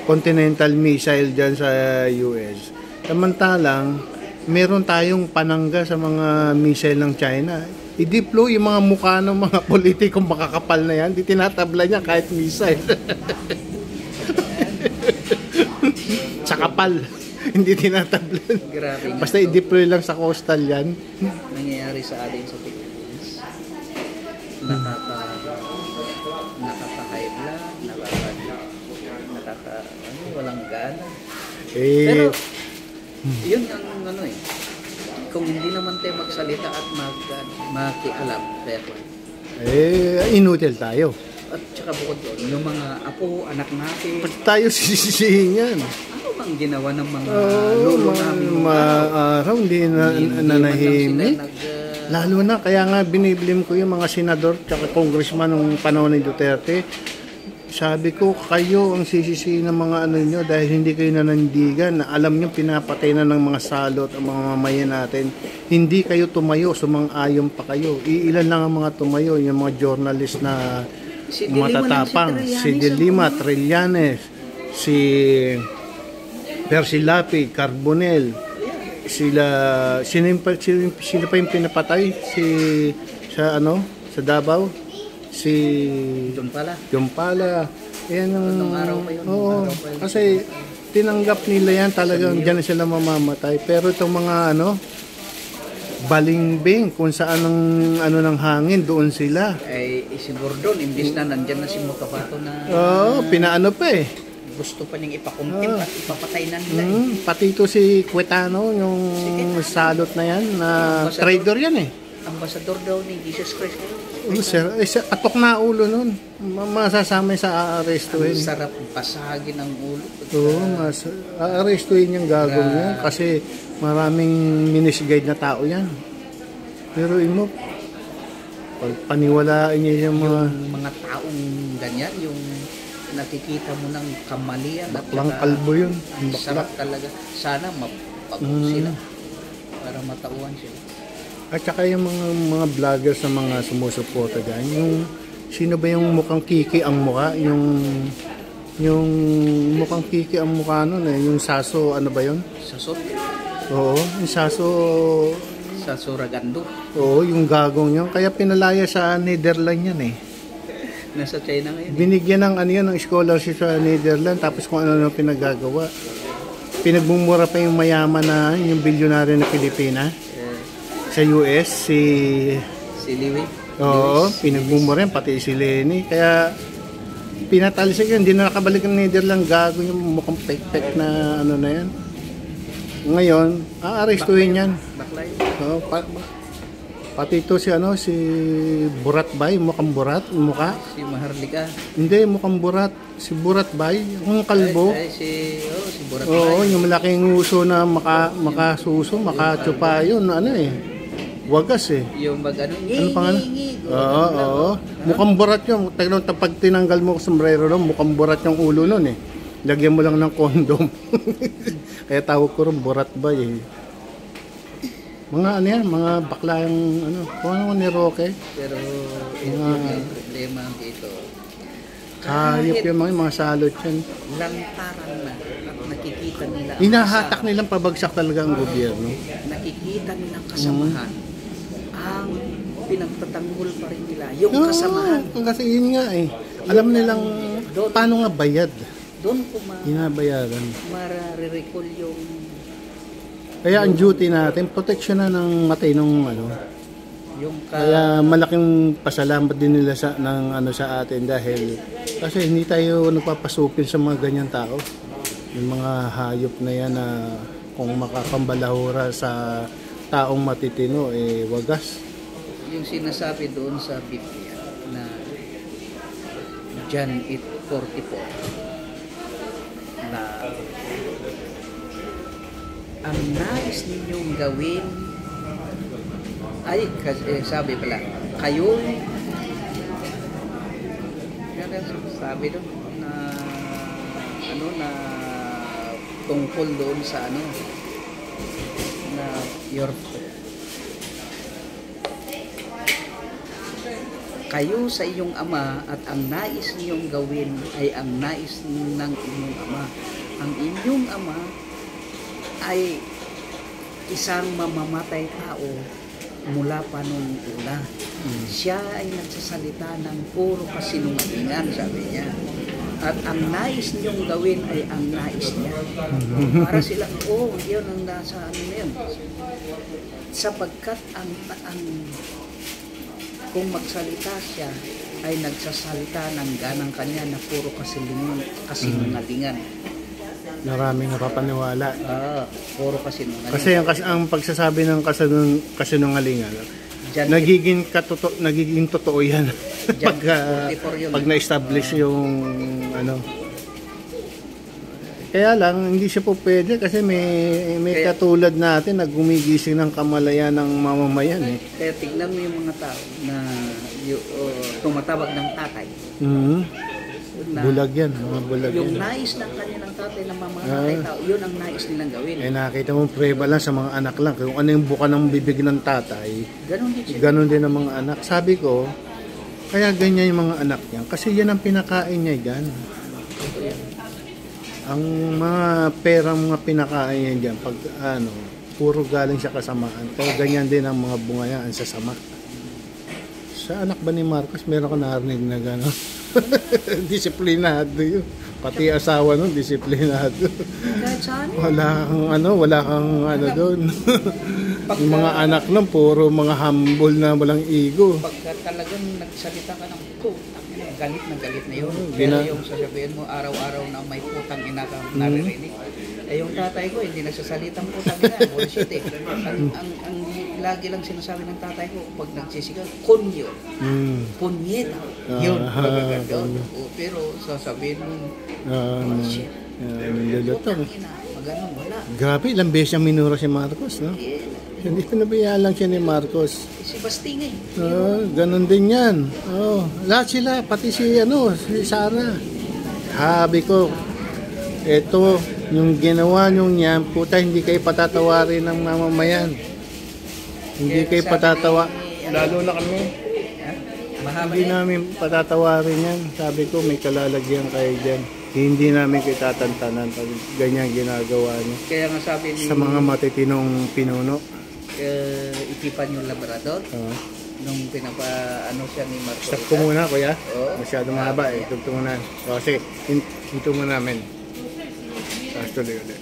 continental missile dyan sa US. Samantalang, meron tayong panangga sa mga missile ng China. I-deploy yung mga mukha ng mga politikong makakapal na yan. Di tinatabla niya kahit missile. Sa kapal. Hindi tinatablan. Grabe nga Basta to. i-deploy lang sa coastal yan. Nangyayari sa atin sa Pilipinas. Nakaka-high blood, walang gana. Eh, Pero, yun ang ano eh. Kung hindi naman tayo magsalita at makialam, pero, inutil tayo. at saka bukod doon, yung mga apo, anak natin, Ba't tayo sisisihin yan? ano bang ginawa ng mga Oo, lolo namin nung araw, hindi nanahimik. man lang sila Lalo na, kaya nga biniblim ko yung mga senador tsaka congressman nung panahon ni Duterte. Sabi ko, kayo ang sisisihin ng mga ano nyo dahil hindi kayo nanandigan. Alam nyo, pinapatay na ng mga salot ang mga mamayan natin. Hindi kayo tumayo, sumang-ayon pa kayo. Iilan lang ang mga tumayo, yung mga journalist na Si De Lima matatapang. lang, Si De Lima, Trillanes, si Percy Lapid, Carbonell, sino pa yung pinapatay? Sa Davao? Si Doon pala. Yan ang Anong araw pa yun? Oo, Araw pa yun. kasi tinanggap nila yan talagang diyan na sila mamamatay. Pero itong mga balimbing kung saan ang ng hangin doon sila. Ay, si Bordon, imbis na nandyan na si Mokabato na Pinaano pa eh. gusto pa niyang ipakuntim at ipapatay na nila eh. Pati ito si Cuetano, yung salot na yan, na trader yan eh. Ambasador daw ni Jesus Christ. Sir, atok na ulo nun. Masasamay sa aarestuhin. Ang sarap pasagin ang ulo. Oo, aarestuhin yung gagawin niya kasi maraming minisguide na tao yan. Pero mo, pag paniwalaan niya yung mga taong ganyan, yung nakikita mo ng kamalian at baklang kalbo yun. ang sarap talaga. Sana mapagod sila para matauhan sila. At saka yung mga vloggers na mga sumusuporta dyan, yung sino ba yung mukhang kiki ang mukha? Yung mukhang kiki ang mukha nun eh, yung Saso, ano ba yun? Sasot? Oo, yung Saso, Sasuragando. oo, yung gagong yun. Kaya pinalaya sa Netherlands yan eh. Nasa China ngayon. Binigyan ng scholarship sa Netherlands, tapos kung ano pinagagawa. Pinagbumura pa yung mayaman na, yung bilyonaryo na Pilipina. Sa US, si Liwi. Oo, pinagbumura yan, pati si Lenny. Kaya pinatalisik yan, hindi na nakabalik ng Netherlands. Gago yung mukhang pek-pek na na yan. Ngayon, aarestuhin yan. Baklay. Oo, pati ito si Burat Bay, mukhang burat, mukha. Si Maharlika. Hindi, mukhang burat. Si Burat Bay, yung kalbo. Si Burat Bay. Oo, yung malaking uso na makasuso, makatsupa yun, wagas eh. Yung ano pangalan? Oo. Mukhang burat yun. Pag tinanggal mo sa sombrero nun, mukhang burat yung ulo nun eh. Lagyan mo lang ng kondom. Kaya tawag ko rin burat ba eh. Mga mga bakla yung kung ano ni Roque. Pero ito yung problema dito. Hayop yung mga salot yan. Lantaran na at nakikita nila. Hinahatak nilang pabagsak talaga ang gobyerno. Nakikita nilang kasamahan. Ang pinagtatanggol pa rin nila. Yung kasamahan. Kasi yun nga eh. Alam nilang paano nga bayad. Doon ko hinabayaran. Mare-recall yung kaya ang duty natin, proteksyon na ng matinong Kaya malaking pasalamat din nila sa atin dahil kasi hindi tayo nagpapasupil sa mga ganyan tao. Yung mga hayop na yan na kung makapambalahura sa taong matitino, wagas. Yung sinasabi doon sa Biblia na John 8:44 na ang nais ninyong gawin ay sabi pala kayo sabi doon na tungkol doon sa na kayo sa iyong ama at ang nais niyong gawin ay ang nais ng inyong ama. Ang inyong ama ay isang mamamatay tao mula pa nung una. Siya ay nagsasalita ng puro kasinungalingan, sabi niya. At ang nais niyong gawin ay ang nais niya. Para sila, yun ang nasa ano na yun. Sapagkat kung magsalita siya, ay nagsasalita ng ganang kanya na puro kasinungalingan. Maraming napapaniwala. Puro kasinungalingan. Kasi ang pagsasabi ng kasinungalingan, Diyan, nagiging totoo yan. pag na-establish yung ano. Kaya lang, hindi siya po pwede kasi may katulad natin na gumigising ng kamalayan ng mamamayan eh. Kaya tignan mo yung mga tao na tumatawag ng tatay. Bulag yan, mga bulag yung yan. nais ng kanilang tatay na mamamatay tao, yun ang nais nilang gawin. Eh nakita mo, preba lang sa mga anak lang. Kung ano yung buka ng bibig ng tatay, Ganon din ang mga anak. Sabi ko, kaya ganyan yung mga anak niya. Kasi yan ang pinakain niya dyan. Ang mga perang mga pinakain niya dyan, pag puro galing sa kasamaan. Kaya ganyan din ang mga bunga niya, ang sasama. Sa anak ba ni Marcos, meron ko narinig na gano'n. Disiplinado yun. Pati asawa nun, disiplinado. Kahit saan? Wala kang doon. Yung mga anak nun, puro mga humble na walang ego. Pagka talagang nagsalita ka ng galit na yun. Pero yung sasabihin mo, araw-araw na may putang ina ka naririnig. Eh yung tatay ko, hindi nagsasalitang putang ina. Bullshit eh. Ang lagi lang sinasabi ng tatay ko, pag nagsisigaw, kunyo. Punyeta. Yun. Pero sasabihin mo, bullshit. Putang ina. Maganon, wala. Grabe, ilang beses ang minura si Marcos, no? Hindi pinabayaan lang siya ni Marcos. Si Bastingay. Ganon din yan. Lahat sila, pati si Sara. Habi ko, eto, yung ginawa nyo niyan, puta, hindi kayo patatawarin ng mamamayan. Hindi kayo patatawa. Lalo na kami. Hindi namin patatawarin yan. Sabi ko, may kalalagyan kayo dyan. Hindi namin kayo tatantanan pag ganyan ginagawa nyo. Kaya nga sabi ni... Sa mga matitinong pinuno. Itipan yung labrador. Nung siya ni Marcos. Stop ko muna, kuya. Masyadong mahaba eh. Tugtungan na. Kasi, hinto mo namin. Tapos tuloy ulit.